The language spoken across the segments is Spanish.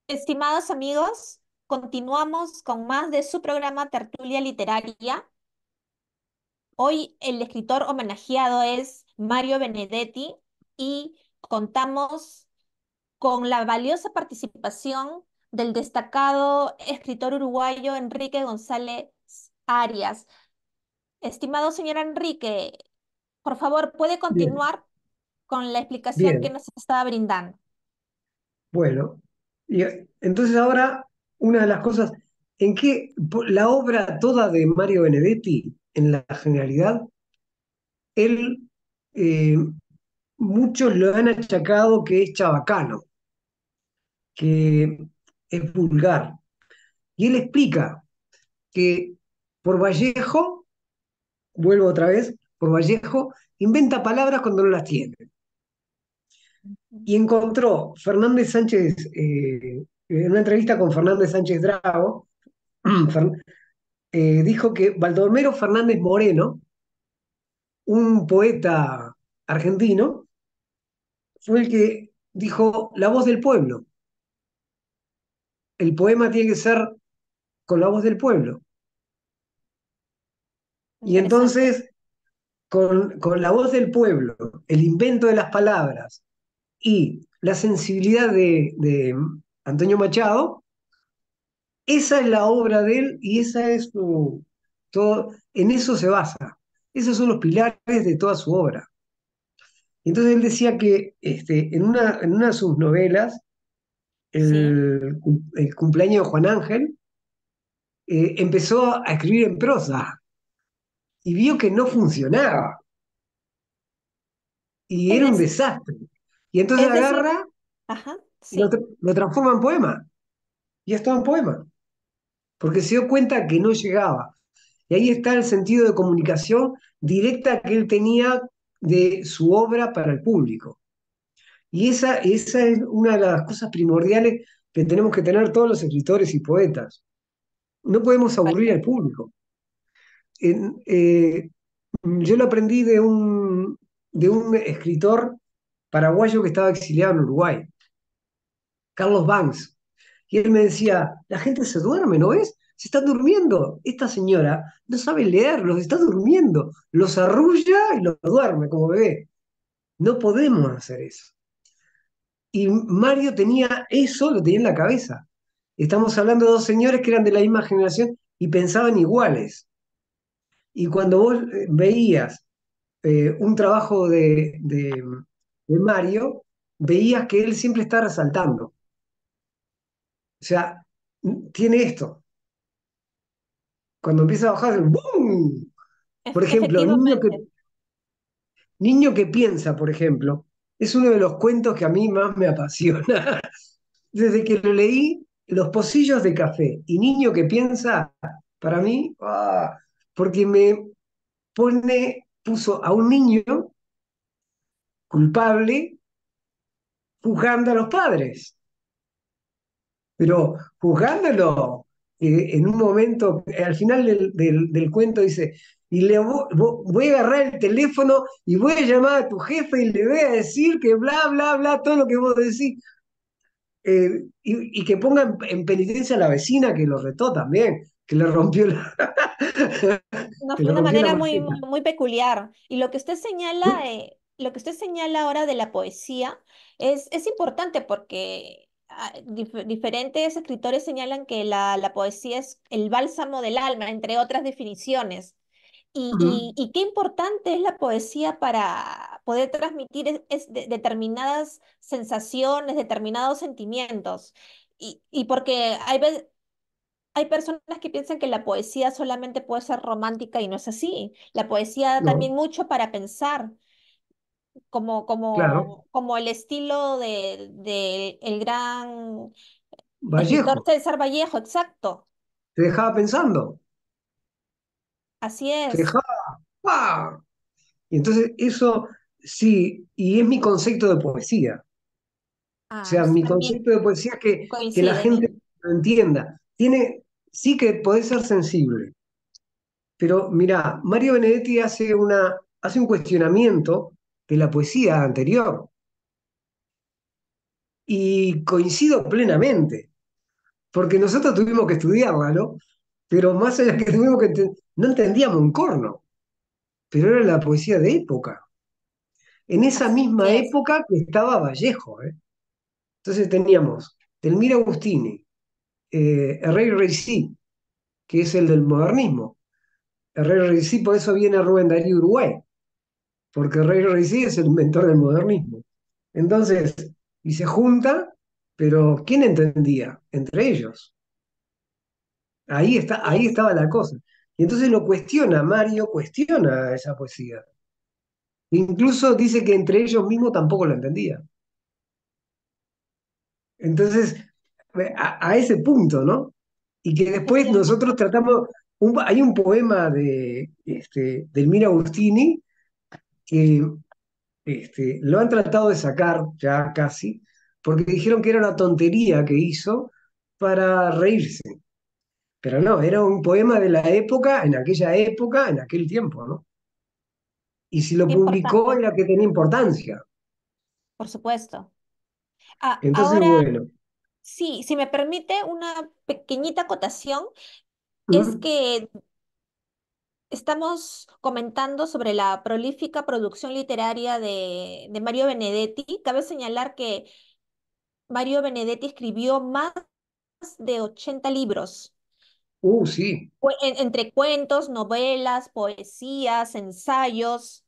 Estimados amigos, continuamos con más de su programa Tertulia Literaria. Hoy el escritor homenajeado es Mario Benedetti y contamos con la valiosa participación del destacado escritor uruguayo Enrique González Arias. Estimado señor Enrique, por favor, ¿puede Bien, continuar con la explicación que bien, nos estaba brindando? bueno. Y entonces ahora, una de las cosas, en que la obra toda de Mario Benedetti, en la generalidad, él, eh, muchos lo han achacado que es chabacano, que es vulgar. Y él explica que por Vallejo, vuelvo otra vez, por Vallejo, inventa palabras cuando no las tiene. Y encontró Fernández Sánchez, en una entrevista con Fernández Sánchez Drago, dijo que Baldomero Fernández Moreno, un poeta argentino, fue el que dijo la voz del pueblo. El poema tiene que ser con la voz del pueblo. Y Interesante. entonces, con la voz del pueblo, el invento de las palabras y la sensibilidad de Antonio Machado, esa es la obra de él y esa es todo, en eso se basa. Esos son los pilares de toda su obra. Y entonces él decía que en una de sus novelas, Sí, el cumpleaños de Juan Ángel, empezó a escribir en prosa y vio que no funcionaba y es era un decir, desastre. Y entonces es decir, agarra ajá, y lo, sí. lo transforma en poema. Y es todo en poema, porque se dio cuenta que no llegaba. Y ahí está el sentido de comunicación directa que él tenía de su obra para el público. Y esa es una de las cosas primordiales que tenemos que tener todos los escritores y poetas. No podemos aburrir Vale. al público. En- eh, yo lo aprendí de un escritor paraguayo que estaba exiliado en Uruguay, Carlos Banks. Y él me decía, la gente se duerme, ¿no ves? Se está durmiendo. Esta señora no sabe leer, los está durmiendo. Los arrulla y los duerme como bebé. No podemos hacer eso. Y Mario tenía eso, lo tenía en la cabeza. Estamos hablando de dos señores que eran de la misma generación y pensaban iguales. Y cuando vos veías un trabajo de Mario, veías que él siempre está resaltando. O sea, tiene esto. Cuando empieza a bajar, ¡boom! Por ejemplo, Efectivamente. Niño que piensa, por ejemplo, es uno de los cuentos que a mí más me apasiona. Desde que lo leí, Los pocillos de café y Niño que piensa, para mí, porque puso a un niño culpable juzgando a los padres, pero juzgándolo en un momento, al final del cuento dice, y voy a agarrar el teléfono y voy a llamar a tu jefe y le voy a decir que bla, bla, bla, todo lo que vos decís. Y que ponga en penitencia a la vecina que lo retó también, que le rompió la, No, que fue le una rompió la manera muy, maceta. muy, muy peculiar. Y lo que usted señala ahora de la poesía es importante porque diferentes escritores señalan que la poesía es el bálsamo del alma, entre otras definiciones. Ujú. Y qué importante es la poesía para poder transmitir determinadas sensaciones, determinados sentimientos. Y porque hay personas que piensan que la poesía solamente puede ser romántica y no es así. La poesía da también No, mucho para pensar, claro, como el estilo de el gran escritor Vallejo, César Vallejo, exacto. te dejaba pensando, Así te es. dejaba, ¡pah! Y entonces eso sí, y es mi concepto de poesía. O Ah, sea, usted mi también concepto de poesía es que la coincide en gente ello. lo entienda. Sí que puede ser sensible, pero mira, Mario Benedetti hace un cuestionamiento de la poesía anterior y coincido plenamente. porque nosotros tuvimos que estudiarla, ¿no? Pero más allá que tuvimos que no entendíamos un corno, pero era la poesía de época. En esa Así misma es, época que estaba Vallejo, ¿eh? Entonces teníamos Delmira Agustini, Herrey Reisí, que es el del modernismo. Herrey Reisí, por eso viene Rubén Darío Uruguay, porque Herrey Reisí es el inventor del modernismo. Entonces, y se junta, pero ¿quién entendía? Entre ellos. así Ahí es. estaba la cosa. Y entonces lo cuestiona, Mario cuestiona esa poesía. Incluso dice que entre ellos mismos tampoco lo entendían. Entonces, a ese punto, ¿no? Y que después nosotros Efectivamente. tratamos, hay un poema de Elmira Agustini que lo han tratado de sacar ya casi, porque dijeron que era una tontería que hizo para reírse. Pero no, era un poema de la época, en aquel tiempo, ¿no? Y si lo Qué publicó importante, era que tenía importancia. por supuesto. Entonces, Ahora, bueno. sí, si me permite una pequeñita acotación, es ¿Mm? que estamos comentando sobre la prolífica producción literaria de Mario Benedetti. Cabe señalar que Mario Benedetti escribió más de 80 libros, Sí. entre cuentos, novelas, poesías, ensayos,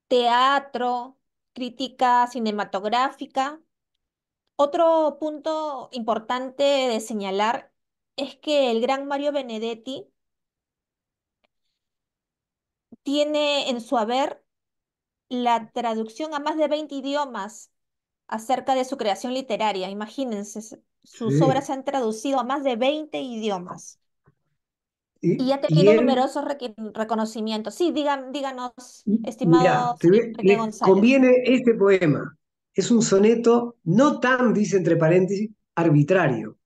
teatro, crítica cinematográfica. Otro punto importante de señalar es que el gran Mario Benedetti tiene en su haber la traducción a más de 20 idiomas acerca de su creación literaria. Imagínense, sus obras Sí. se han traducido a más de 20 idiomas y ha Y tenido él, numerosos reconocimientos. Sí, díganos, mirá, estimado señor Enrique González. conviene este poema. Es un soneto no tan, dice entre paréntesis, arbitrario,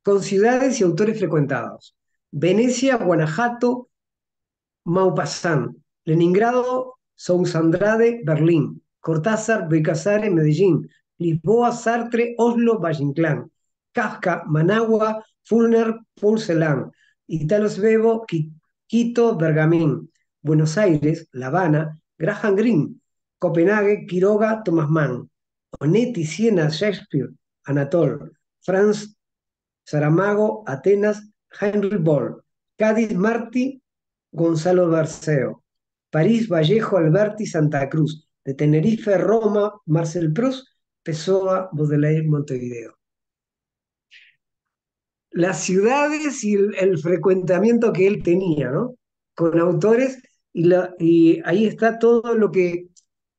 con ciudades y autores frecuentados. Venecia, Guanajuato, Maupassant, Leningrado, Sousandrade, Berlín, Cortázar, Becassare, Medellín, Lisboa, Sartre, Oslo, Valle-Inclán, Kafka, Managua, Fulner, Pulselán, Italo Svevo, Quito, Bergamín, Buenos Aires, La Habana, Graham Greene, Copenhague, Quiroga, Thomas Mann, Onetti, Siena, Shakespeare, Anatole, Franz Saramago, Atenas, Henry Ball, Cádiz, Martí, Gonzalo Berceo, París, Vallejo, Alberti, Santa Cruz, de Tenerife, Roma, Marcel Proust, Pessoa, Baudelaire, Montevideo. Las ciudades y el frecuentamiento que él tenía, ¿no? Con autores, y ahí está todo lo que,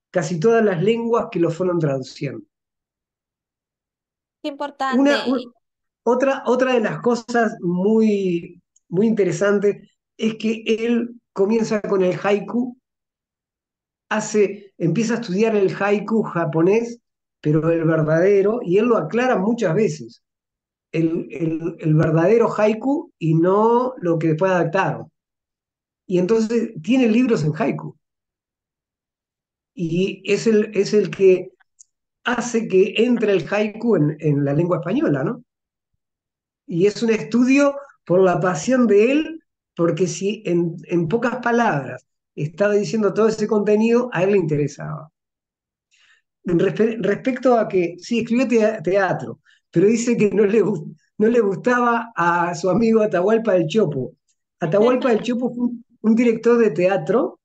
casi todas las lenguas que lo fueron traduciendo. Qué Una, importante. un- otra de las cosas muy interesantes es que él comienza con el haiku, empieza a estudiar el haiku japonés, pero el verdadero, y él lo aclara muchas veces, el verdadero haiku y no lo que después adaptaron. Y entonces tiene libros en haiku, y es el que hace que entre el haiku en la lengua española, ¿no? Y es un estudio por la pasión de él, porque si en pocas palabras estaba diciendo todo ese contenido, a él le interesaba. Respecto a que sí, escribió teatro, pero dice que no le gustaba a su amigo Atahualpa del Chopo. Atahualpa del Chopo fue un director de teatro,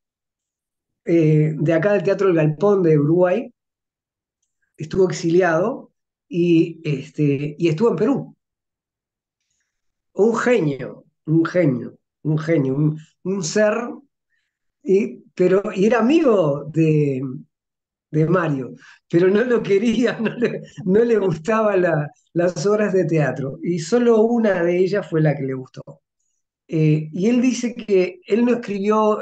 de acá del Teatro El Galpón de Uruguay, estuvo exiliado y estuvo en Perú. Un genio, un genio, un genio, un ser, y era amigo de Mario, pero no lo quería, no le gustaban las obras de teatro, y solo una de ellas fue la que le gustó. Y él dice que él no escribió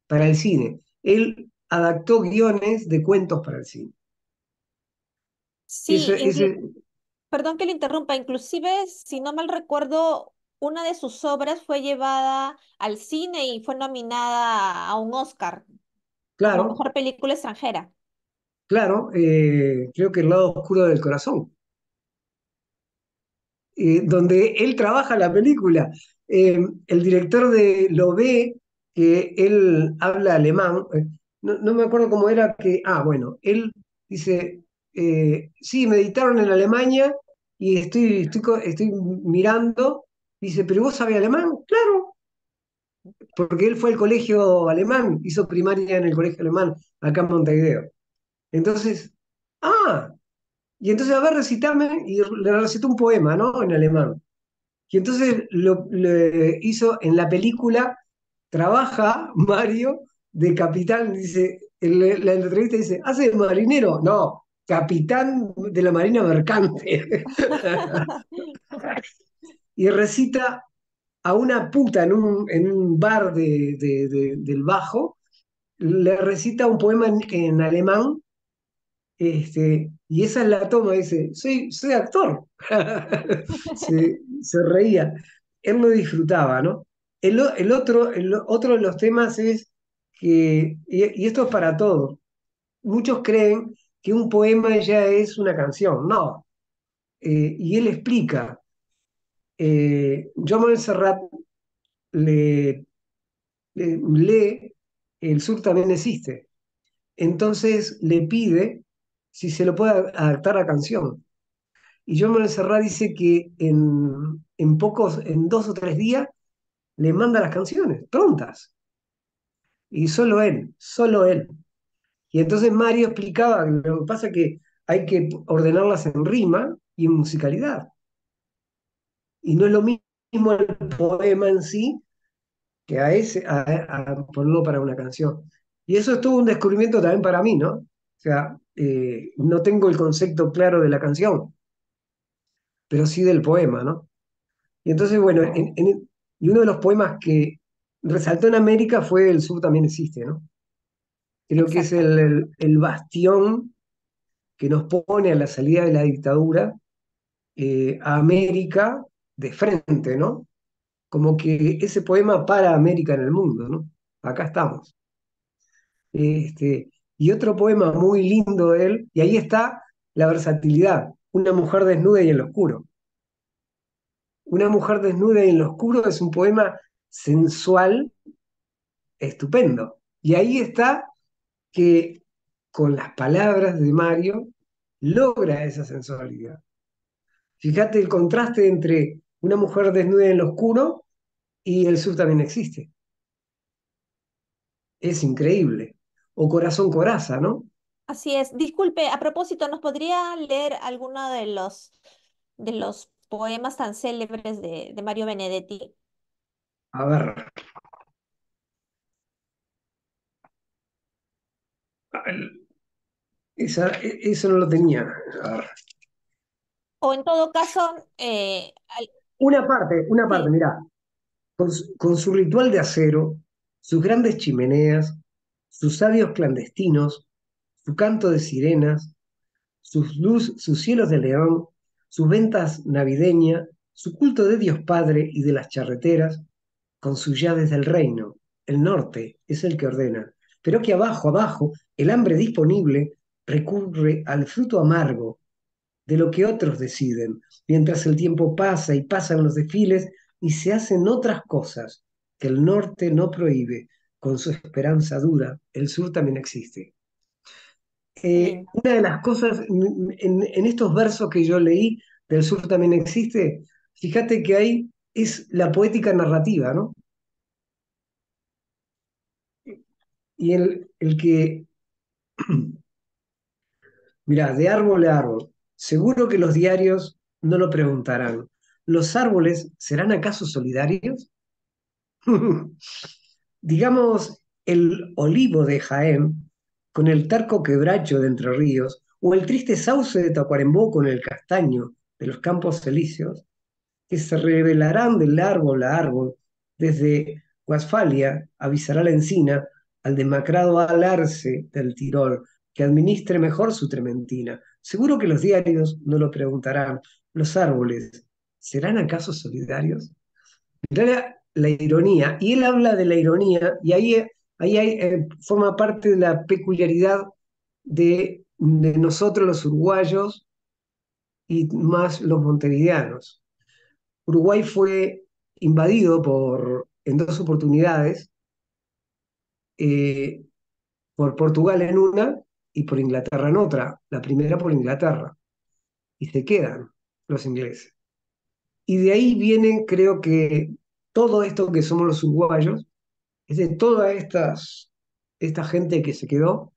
para el cine, él adaptó guiones de cuentos para el cine. Sí, Ese, perdón que le interrumpa, inclusive, si no mal recuerdo, una de sus obras fue llevada al cine y fue nominada a un Oscar como claro, mejor película extranjera. claro, creo que El lado oscuro del corazón. donde él trabaja la película. El director lo ve que él habla alemán, no me acuerdo cómo era que, bueno, él dice, sí, me editaron en Alemania y estoy mirando, dice, ¿pero vos sabés alemán? Claro, porque él fue al colegio alemán, hizo primaria en el colegio alemán, acá en Montevideo. Entonces, ah, y entonces, a ver, recitame, y le recitó un poema, ¿no? En alemán. Y entonces le hizo en la película, trabaja Mario de capitán, dice, en la entrevista dice, ¿hace de marinero? No, capitán de la Marina Mercante. Y recita a una puta en un bar del Bajo, le recita un poema en alemán, y esa es la toma, dice, soy actor. Se reía. Él lo disfrutaba, ¿no? El otro de los temas es que, y esto es para todos, muchos creen que un poema ya es una canción. No. Y él explica, John Manuel Serrat le, lee El sur también existe. Entonces le pide si se lo puede adaptar a canción. Y John Manuel Serrat dice que en 2 o 3 días, le manda las canciones prontas. Y solo él. Y entonces Mario explicaba que lo que pasa es que hay que ordenarlas en rima y en musicalidad. Y no es lo mismo el poema en sí que a ponerlo para una canción. Y eso es todo un descubrimiento también para mí, ¿no? O sea, no tengo el concepto claro de la canción, pero sí del poema, ¿no? Y entonces, bueno, y uno de los poemas que resaltó en América fue El sur también existe, ¿no? Creo que es Exacto. el bastión que nos pone a la salida de la dictadura, a América de frente, ¿no? Como que ese poema para América en el mundo, ¿no? Acá estamos. Y otro poema muy lindo de él, y ahí está la versatilidad, una mujer desnuda y en lo oscuro. Una mujer desnuda y en lo oscuro es un poema sensual, estupendo. Y ahí está que con las palabras de Mario logra esa sensualidad. Fíjate el contraste entre una mujer desnuda en lo oscuro y el sur también existe. Es increíble. O Corazón Coraza, ¿no? Así es. Disculpe, a propósito, ¿nos podría leer alguno de los poemas tan célebres de Mario Benedetti? A ver, eso no lo tenía. A ver. O en todo caso, Una parte, sí, mirá. Con su ritual de acero, sus grandes chimeneas, sus sabios clandestinos, su canto de sirenas, sus cielos de león, sus ventas navideñas, su culto de Dios Padre y de las charreteras, con sus llaves del reino. El norte es el que ordena. Pero que abajo, abajo, el hambre disponible recurre al fruto amargo de lo que otros deciden, mientras el tiempo pasa y pasan los desfiles y se hacen otras cosas que el norte no prohíbe. Con su esperanza dura, el sur también existe. qué lindo. Una de las cosas en estos versos que yo leí del sur también existe, fíjate que ahí es la poética narrativa, ¿no? Y el que, mira, de árbol a árbol, seguro que los diarios no lo preguntarán. ¿Los árboles serán acaso solidarios? Digamos, el olivo de Jaén, con el tarco quebracho de Entre Ríos, o el triste sauce de Tacuarembó con el castaño de los Campos Elíseos, que se revelarán del árbol a árbol, desde Guasfalia avisará la encina al demacrado alarce del Tirol, que administre mejor su trementina. Seguro que los diarios no lo preguntarán. ¿Los árboles serán acaso solidarios? Mirá la ironía. Y él habla de la ironía, y ahí forma parte de la peculiaridad de nosotros los uruguayos y más los montevideanos. Uruguay fue invadido en dos oportunidades, eh, por Portugal en una y por Inglaterra en otra. La primera por Inglaterra. Y se quedan los ingleses. Y de ahí viene, creo que todo esto que somos los uruguayos, es de toda esta gente que se quedó.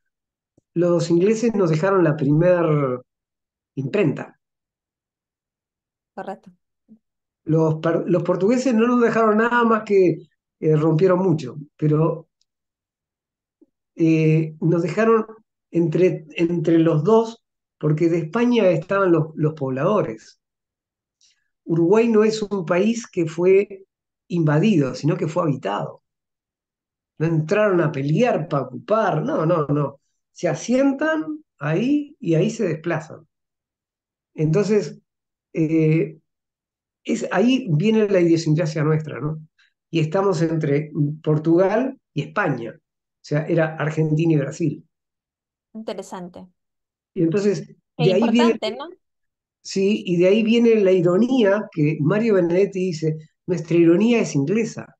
Los ingleses nos dejaron la primera imprenta. Correcto. Los portugueses no nos dejaron nada más que rompieron mucho, pero nos dejaron entre los dos, porque de España estaban los pobladores. Uruguay no es un país que fue invadido, sino que fue habitado. No entraron a pelear para ocupar, no, no, no. Se asientan ahí y ahí se desplazan. Entonces, eh, ahí viene la idiosincrasia nuestra, ¿no? Y estamos entre Portugal y España. O sea, era Argentina y Brasil. Interesante. Y entonces, E de ahí viene, importante, ¿no? sí, y de ahí viene la ironía que Mario Benedetti dice, nuestra ironía es inglesa.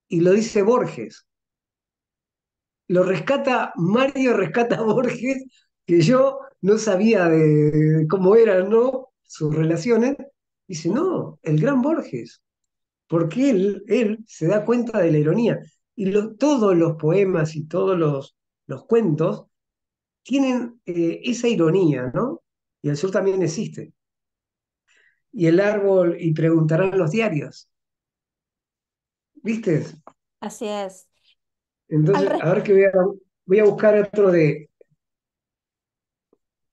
Y lo dice Borges. Lo rescata, Mario rescata a Borges, que yo no sabía de cómo eran, ¿no? Sus relaciones. Dice, Sí, sí. no, el gran Borges, porque él se da cuenta de la ironía. Y todos los poemas y todos los cuentos tienen esa ironía, ¿no? Y el sur también existe. Y el árbol, y preguntarán los diarios, ¿viste? Así es. Al Entonces, res- a ver que voy a buscar otro de...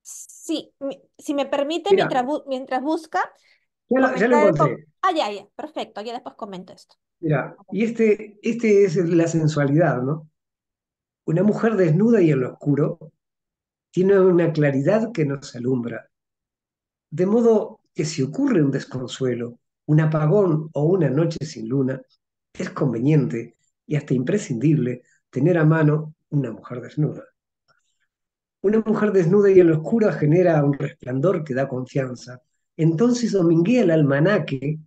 sí, si me permite, Mira, mientras busca, ya lo comentar encontré. Ah, ya, ya, perfecto, ya después comento esto. Mira, y este es la sensualidad, ¿no? Una mujer desnuda y en lo oscuro tiene una claridad que nos alumbra, de modo que si ocurre un desconsuelo, un apagón o una noche sin luna, es conveniente y hasta imprescindible tener a mano una mujer desnuda. Una mujer desnuda y en lo oscuro genera un resplandor que da confianza. Entonces dominguea el almanaque,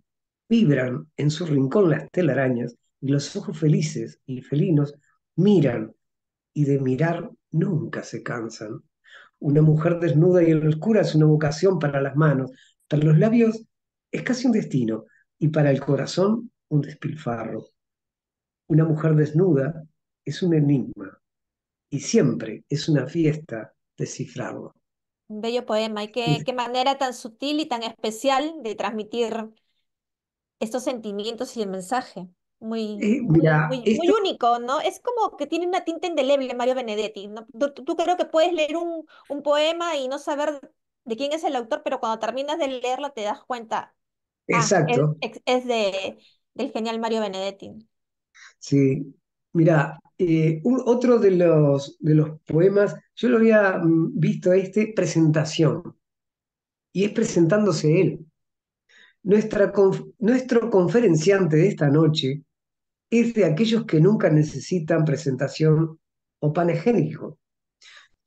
vibran en su rincón las telarañas y los ojos felices y felinos miran y de mirar nunca se cansan. Una mujer desnuda y en lo oscuro es una vocación para las manos, para los labios es casi un destino y para el corazón un despilfarro. Una mujer desnuda es un enigma y siempre es una fiesta descifrarlo. Un bello poema. Y qué manera tan sutil y tan especial de transmitir estos sentimientos y el mensaje. Mira, Muy único, ¿no? Es como que tiene una tinta indeleble Mario Benedetti, ¿no? Tú creo que puedes leer un poema y no saber de quién es el autor, pero cuando terminas de leerlo te das cuenta, ah, exacto, es del genial Mario Benedetti. sí. Mira, otro de los poemas, yo lo había visto presentación, y es presentándose él. Nuestro conferenciante de esta noche es de aquellos que nunca necesitan presentación o panegírico.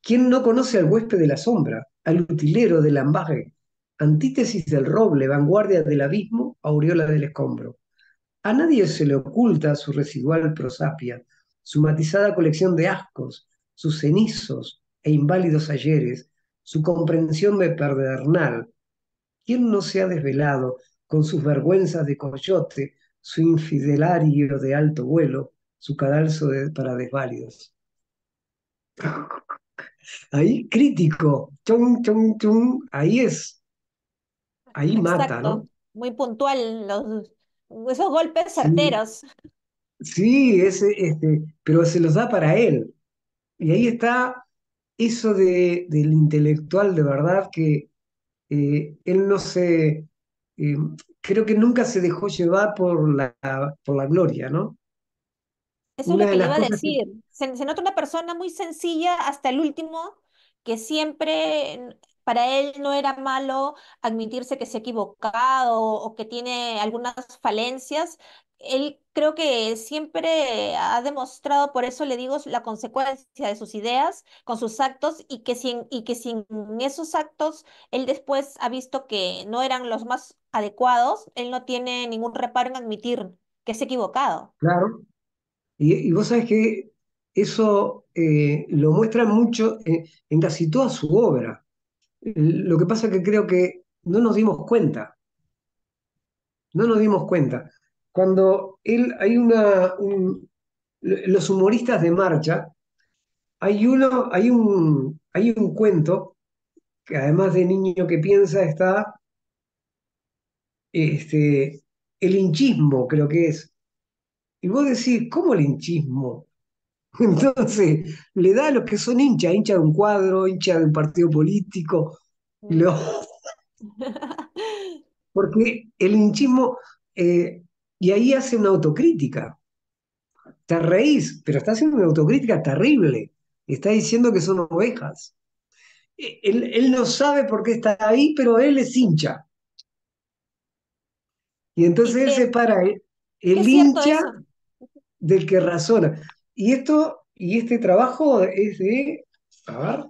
¿Quién no conoce al huésped de la sombra, al utilero del ambaje, antítesis del roble, vanguardia del abismo, aureola del escombro? A nadie se le oculta su residual prosapia, su matizada colección de ascos, sus cenizos e inválidos ayeres, su comprensión de pedernal. ¿Quién no se ha desvelado con sus vergüenzas de coyote, su infidelario de alto vuelo, su cadalso para desválidos? Ahí crítico, chum, chum, chum, ahí mata, Exacto, ¿no? muy puntual, esos golpes Sí, certeros. sí, pero se los da para él. Y ahí está eso del intelectual de verdad que él no eh, creo que nunca se dejó llevar por la gloria, ¿no? Eso es Una lo de que le las iba a cosas que... decir. Se nota una persona muy sencilla hasta el último, que siempre, para él no era malo admitirse que se ha equivocado o que tiene algunas falencias. Él creo que siempre ha demostrado, por eso le digo, la consecuencia de sus ideas con sus actos y que si en esos actos él después ha visto que no eran los más adecuados, él no tiene ningún reparo en admitir que se ha equivocado. Claro. Y vos sabés que eso lo muestra mucho en casi toda su obra. Lo que pasa es que creo que no nos dimos cuenta, no nos dimos cuenta. Cuando él, hay los humoristas de marcha, hay un cuento que además de Niño que piensa está este, el hinchismo, creo que es. Y vos decís, ¿cómo el hinchismo? Entonces, le da a los que son hinchas, hincha de un cuadro, hincha de un partido político, Mm. lo- porque el hinchismo, y ahí hace una autocrítica. Te reís, pero está haciendo una autocrítica terrible. Está diciendo que son ovejas. Él no sabe por qué está ahí, pero él es hincha. Y Y entonces él que, separa que es el cierto hincha eso. del que razona. Y este trabajo es de, a ver,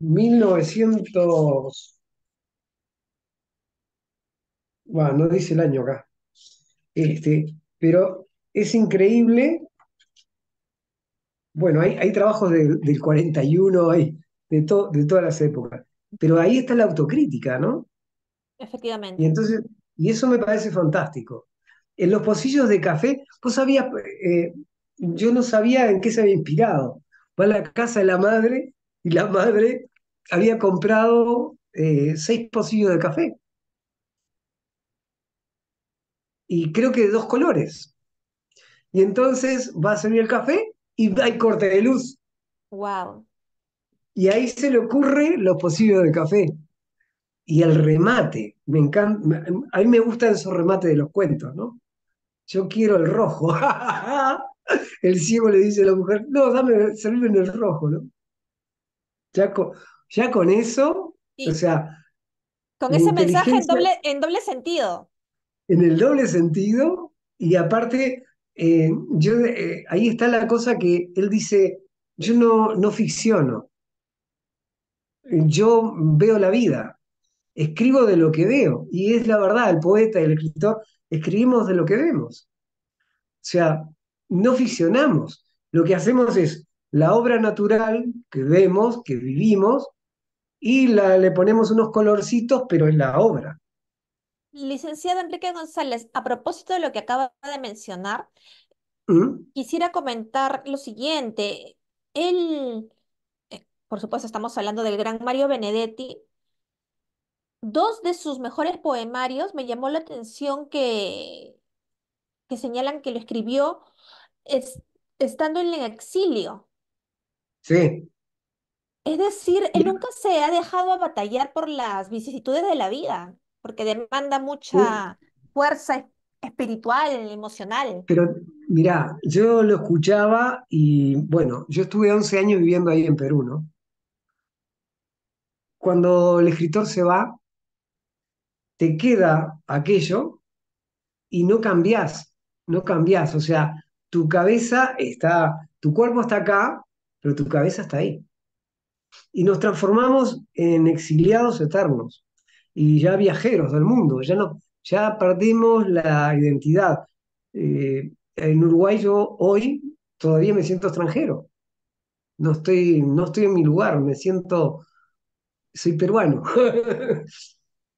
1900, bueno, no dice el año acá, pero es increíble. Bueno, hay trabajos del 41, hay de todas las épocas, pero ahí está la autocrítica, ¿no? Y Efectivamente. entonces, y eso me parece fantástico. En los pocillos de café, vos sabías, yo no sabía en qué se había inspirado. Va a la casa de la madre y la madre había comprado 6 pocillos de café y creo que de 2 colores. Y entonces va a servir el café y hay corte de luz. Wow. Y ahí se le ocurre los pocillos de café. Y el remate, me encanta, a mí me gustan esos remates de los cuentos, ¿no? Yo quiero el rojo. El ciego le dice a la mujer, no, dame, servime en el rojo, ¿no? Ya con, ya con eso, o Y sea, con la ese mensaje inteligencia en doble sentido. en el doble sentido, y aparte, ahí está la cosa que él dice, yo no ficciono, yo veo la vida, escribo de lo que veo, y es la verdad, el poeta y el escritor escribimos de lo que vemos. O sea, no ficcionamos. Lo que hacemos es la obra natural que vemos, que vivimos, y le ponemos unos colorcitos, pero es la obra. Licenciado Enrique González, a propósito de lo que acaba de mencionar, ¿Mm? quisiera comentar lo siguiente. Él, por supuesto, estamos hablando del gran Mario Benedetti. Dos de sus mejores poemarios me llamó la atención que señalan que lo escribió es- estando en el exilio. Sí. Es decir, él Y- nunca se ha dejado batallar por las vicisitudes de la vida, porque demanda uh, mucha fuerza espiritual, emocional. pero mirá, yo lo escuchaba y bueno, yo estuve 11 años viviendo ahí en Perú, ¿no? Cuando el escritor se va, te queda aquello y no cambiás, no cambiás. O sea, tu cabeza está, tu cuerpo está acá, pero tu cabeza está ahí. Y nos transformamos en exiliados eternos y ya viajeros del mundo, ya no, ya perdimos la identidad. En Uruguay yo hoy todavía me siento extranjero, no estoy en mi lugar, me siento, soy peruano,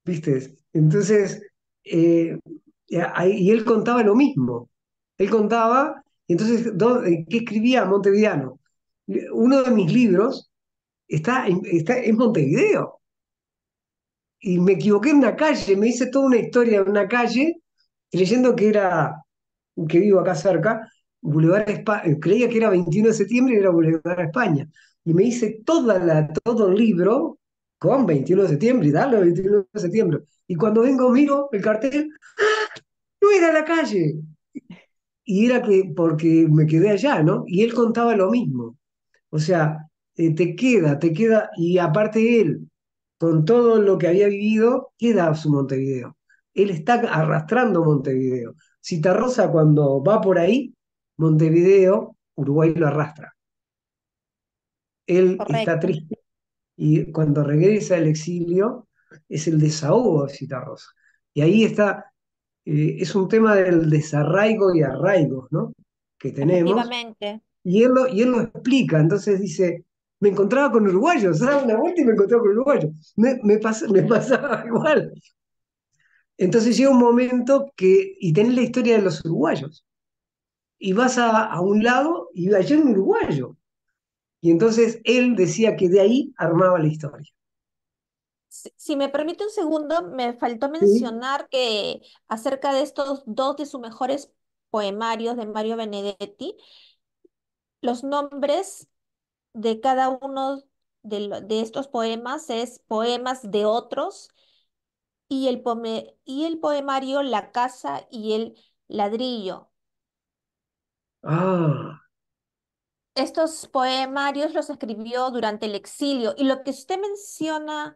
¿viste? Entonces, eh, y él contaba lo mismo, él contaba, entonces, ¿qué escribía Montevideano? Uno de mis libros está en Montevideo. Y me equivoqué en una calle, me hice toda una historia en una calle, creyendo que vivo acá cerca, Boulevard España, creía que era 21 de septiembre y era Boulevard España. Y me hice todo el libro con 21 de septiembre y darle 21 de septiembre. Y cuando vengo, miro el cartel, no era la calle. Y era que porque me quedé allá, ¿no? Y él contaba lo mismo. O sea, te queda, y aparte él, con todo lo que había vivido, queda su Montevideo. Él está arrastrando Montevideo. Citarrosa cuando va por ahí, Montevideo, Uruguay lo arrastra. Él está correcto. triste y cuando regresa al exilio es el desahogo de Citarrosa. Y ahí está, es un tema del desarraigo y arraigo, ¿no? Que tenemos Efectivamente. y él lo explica, entonces dice, me encontraba con uruguayos, daba una vuelta y me encontraba con uruguayos. Me pasaba igual. Entonces llega un momento que, y tenés la historia de los uruguayos, y vas a un lado y allá hay un uruguayo. Y entonces él decía que de ahí armaba la historia. Si me permite un segundo, me faltó Sí. mencionar que acerca de estos dos de sus mejores poemarios de Mario Benedetti, los nombres de cada uno de estos poemas es poemas de otros y el poemario La casa y el ladrillo. Ah, Estos poemarios los escribió durante el exilio y lo que usted menciona,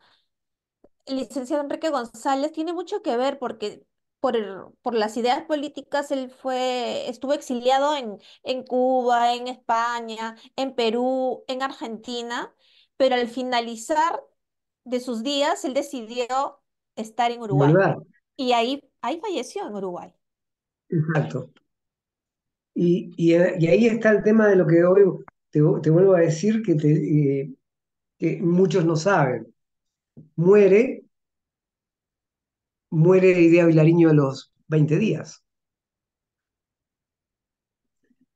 el licenciado Enrique González, tiene mucho que ver porque por las ideas políticas estuvo exiliado en Cuba, en España, en Perú, en Argentina, pero al finalizar de sus días, él decidió estar en Uruguay volver, y ahí falleció en Uruguay. exacto. Y ahí está el tema de lo que hoy te vuelvo a decir que muchos no saben. Muere, muere Idea Vilariño a los 20 días,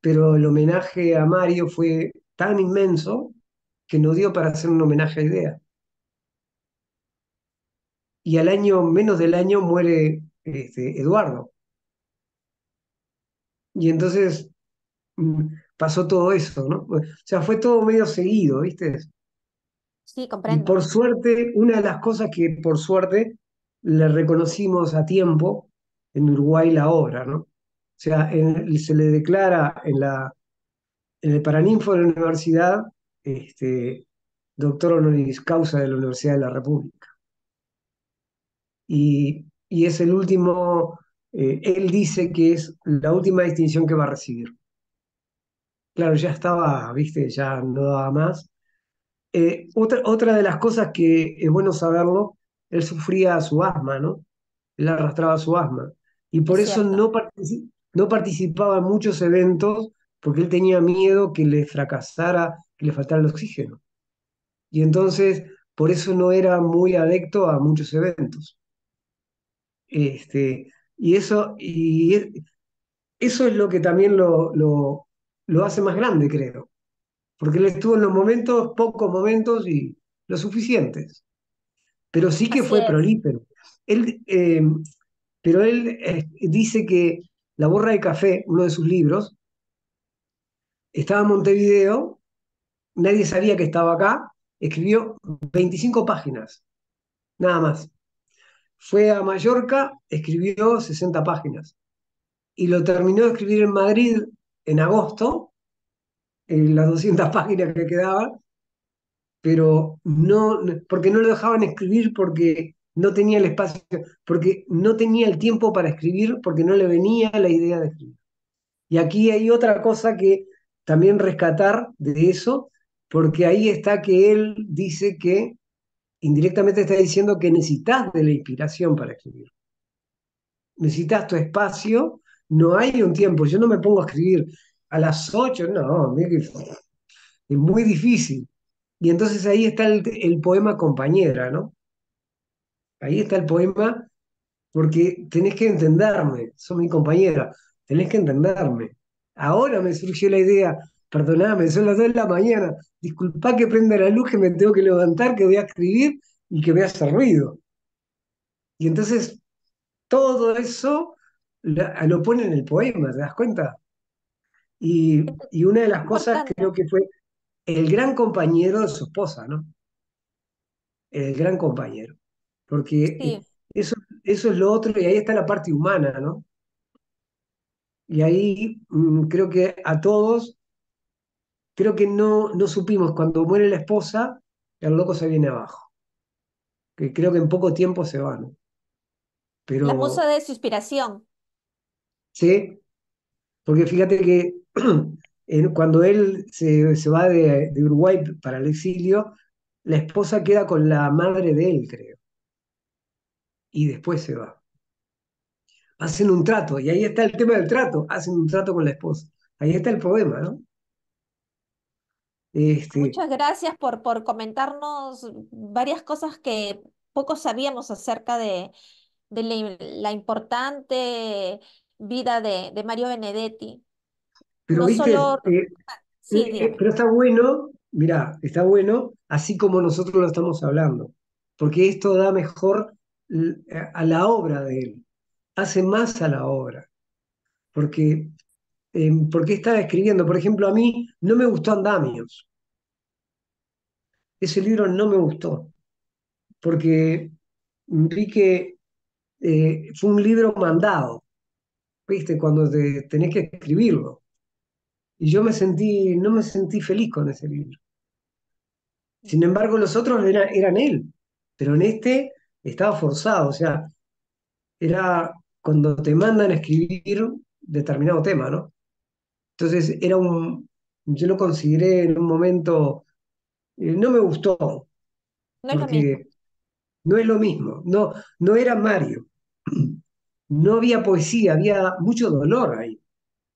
pero el homenaje a Mario fue tan inmenso que no dio para hacer un homenaje a Idea. Y al año, menos del año, muere Eduardo. Y entonces pasó todo eso, ¿no? O sea, fue todo medio seguido, ¿viste? Sí, Y comprendo. por suerte, una de las cosas que por suerte le reconocimos a tiempo en Uruguay la obra, ¿no? O sea, se le declara en el Paraninfo de la universidad, este, doctor honoris causa de la Universidad de la República. Y es el último, él dice que es la última distinción que va a recibir. Claro, ya estaba, viste, ya no daba más. Otra de las cosas que es bueno saberlo, él sufría su asma, ¿no? Él arrastraba su asma. Y por Es eso cierto. no participaba en muchos eventos, porque él tenía miedo que le fracasara, que le faltara el oxígeno. Y entonces, por eso no era muy adecto a muchos eventos. Eso es lo que también lo hace más grande, creo. Porque él estuvo en los momentos, pocos momentos y los suficientes. Pero sí que Así fue es. prolífero. Él, pero él dice que La borra de café, uno de sus libros, estaba en Montevideo, nadie sabía que estaba acá, escribió 25 páginas, nada más. Fue a Mallorca, escribió 60 páginas y lo terminó de escribir en Madrid en agosto, en las 200 páginas que quedaban, pero no, porque no lo dejaban escribir porque no tenía el espacio, porque no tenía el tiempo para escribir, porque no le venía la idea de escribir. Y aquí hay otra cosa que también rescatar de eso, porque ahí está que él dice que indirectamente está diciendo que necesitas de la inspiración para escribir. Necesitas tu espacio, no hay un tiempo, yo no me pongo a escribir a las 8 no, es muy difícil. Y entonces ahí está el poema compañera, ¿no? Ahí está el poema porque tenés que entenderme, sos mi compañera, tenés que entenderme. Ahora me surgió la idea, perdoname, son las 2 de la mañana, disculpá que prenda la luz, que me tengo que levantar, que voy a escribir y que voy a hacer ruido. Y entonces todo eso lo pone en el poema, ¿te das cuenta? Y una de las cosas Importante. creo que fue el gran compañero de su esposa, ¿no? El gran compañero. Porque Sí, eso, eso es lo otro, y ahí está la parte humana, ¿no? Y ahí creo que a todos creo que no supimos cuando muere la esposa, el loco se viene abajo, que creo que en poco tiempo se va, ¿no? La musa Pero de su inspiración. sí, porque fíjate que cuando él se va de Uruguay para el exilio, la esposa queda con la madre de él, creo, y después se va. Hacen un trato, y ahí está el tema del trato, hacen un trato con la esposa. Ahí está el poema, ¿no? Este, Muchas gracias por comentarnos varias cosas que poco sabíamos acerca de la importante vida de Mario Benedetti. pero No viste, solo, sí, dígame. pero está bueno, mirá, está bueno, así como nosotros lo estamos hablando, porque esto da mejor a la obra de él, hace más a la obra, porque, porque estaba escribiendo, por ejemplo, a mí no me gustó Andamios, ese libro no me gustó, porque vi que fue un libro mandado, viste, cuando tenés que escribirlo, y yo no me sentí feliz con ese libro. Sin embargo, los otros eran él, pero en este estaba forzado, o sea, era cuando te mandan a escribir determinado tema, ¿no? Entonces yo lo consideré en un momento, no me gustó, No es lo mismo. porque no es lo mismo, no era Mario, no había poesía, había mucho dolor ahí,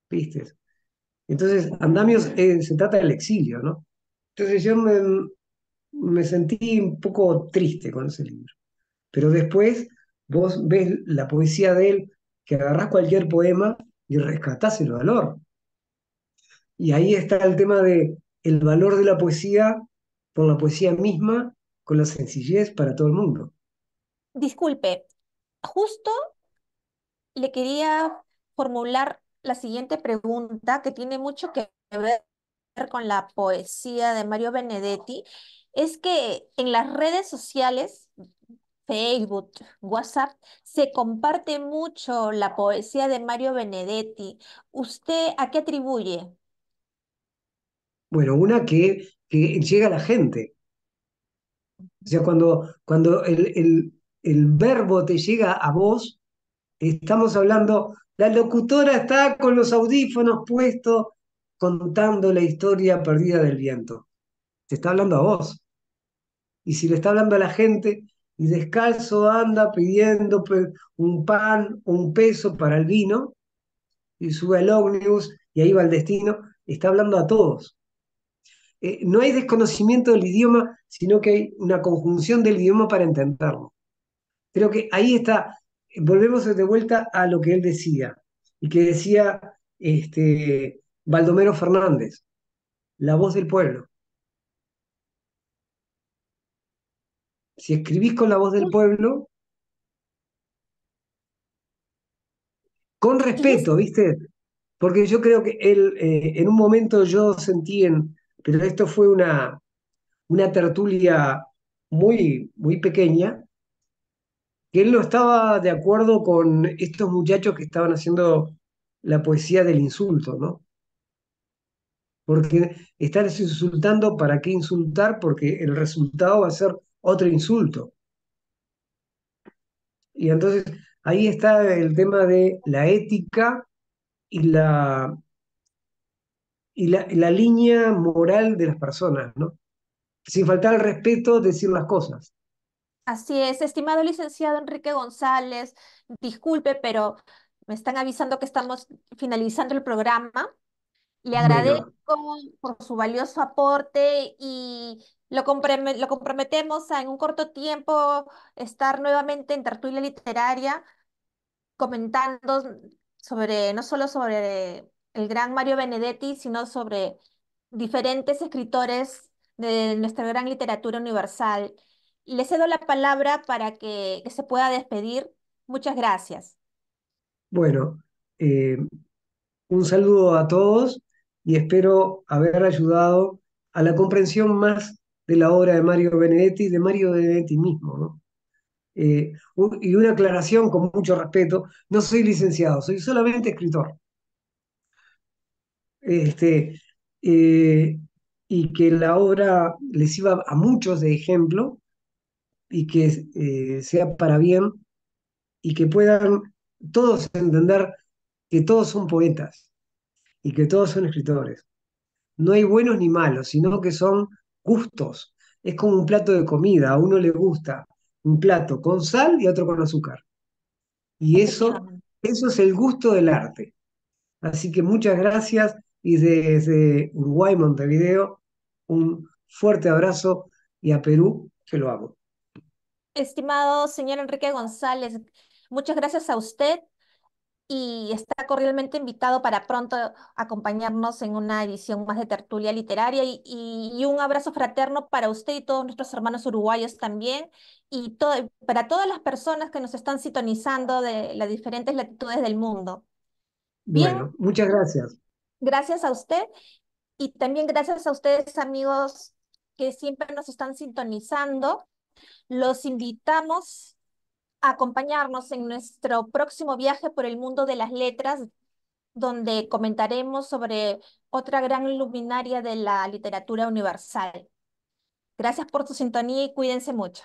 ¿viste? Entonces, Andamios se trata del exilio, ¿no? Entonces me sentí un poco triste con ese libro. Pero después vos ves la poesía de él, que agarrás cualquier poema y rescatás el valor. Y ahí está el tema de el valor de la poesía por la poesía misma, con la sencillez para todo el mundo. Disculpe, justo le quería formular la siguiente pregunta que tiene mucho que ver con la poesía de Mario Benedetti. Es que en las redes sociales, Facebook, WhatsApp, se comparte mucho la poesía de Mario Benedetti. ¿Usted a qué atribuye? Bueno, una que llega a la gente. O sea, cuando el verbo te llega a vos, estamos hablando, la locutora está con los audífonos puestos contando la historia perdida del viento. Te está hablando a vos. Y si le está hablando a la gente y descalzo anda pidiendo un pan o un peso para el vino y sube al ómnibus y ahí va el destino, está hablando a todos. No hay desconocimiento del idioma, sino que hay una conjunción del idioma para entenderlo. Creo que ahí está, volvemos de vuelta a lo que él decía, y que decía Baldomero Fernández, la voz del pueblo. Si escribís con la voz del pueblo, con Y es, respeto, ¿viste? Porque yo creo que él, en un momento yo sentí pero esto fue una tertulia muy pequeña, que él no estaba de acuerdo con estos muchachos que estaban haciendo la poesía del insulto, ¿no? Porque están insultando, ¿para qué insultar? Porque el resultado va a ser otro insulto. Y entonces ahí está el tema de la ética y la línea moral de las personas, ¿no? Sin faltar el respeto, decir las cosas. así es, estimado licenciado Enrique González, disculpe, pero me están avisando que estamos finalizando el programa. Le agradezco Bueno, por su valioso aporte y lo comprometemos a en un corto tiempo estar nuevamente en tertulia literaria comentando sobre, no solo sobre el gran Mario Benedetti, sino sobre diferentes escritores de nuestra gran literatura universal. Le cedo la palabra para que se pueda despedir. Muchas gracias. bueno, eh, un saludo a todos y espero haber ayudado a la comprensión más de la obra de Mario Benedetti y de Mario Benedetti mismo, ¿no? Y una aclaración con mucho respeto, no soy licenciado, soy solamente escritor. Este, eh, y que la obra les sirva a muchos de ejemplo y que sea para bien y que puedan todos entender que todos son poetas y que todos son escritores. No hay buenos ni malos, sino que son gustos. Es como un plato de comida, a uno le gusta un plato con sal y a otro con azúcar. Y efectivamente. eso es el gusto del arte. Así que muchas gracias y desde Uruguay, Montevideo, un fuerte abrazo y a Perú, que lo amo. Estimado señor Enrique González, muchas gracias a usted y está cordialmente invitado para pronto acompañarnos en una edición más de tertulia literaria y un abrazo fraterno para usted y todos nuestros hermanos uruguayos también y para todas las personas que nos están sintonizando de las diferentes latitudes del mundo. Bien, Bueno, muchas gracias. gracias a usted y también gracias a ustedes amigos que siempre nos están sintonizando. Los invitamos a acompañarnos en nuestro próximo viaje por el mundo de las letras, donde comentaremos sobre otra gran luminaria de la literatura universal. Gracias por su sintonía y cuídense mucho.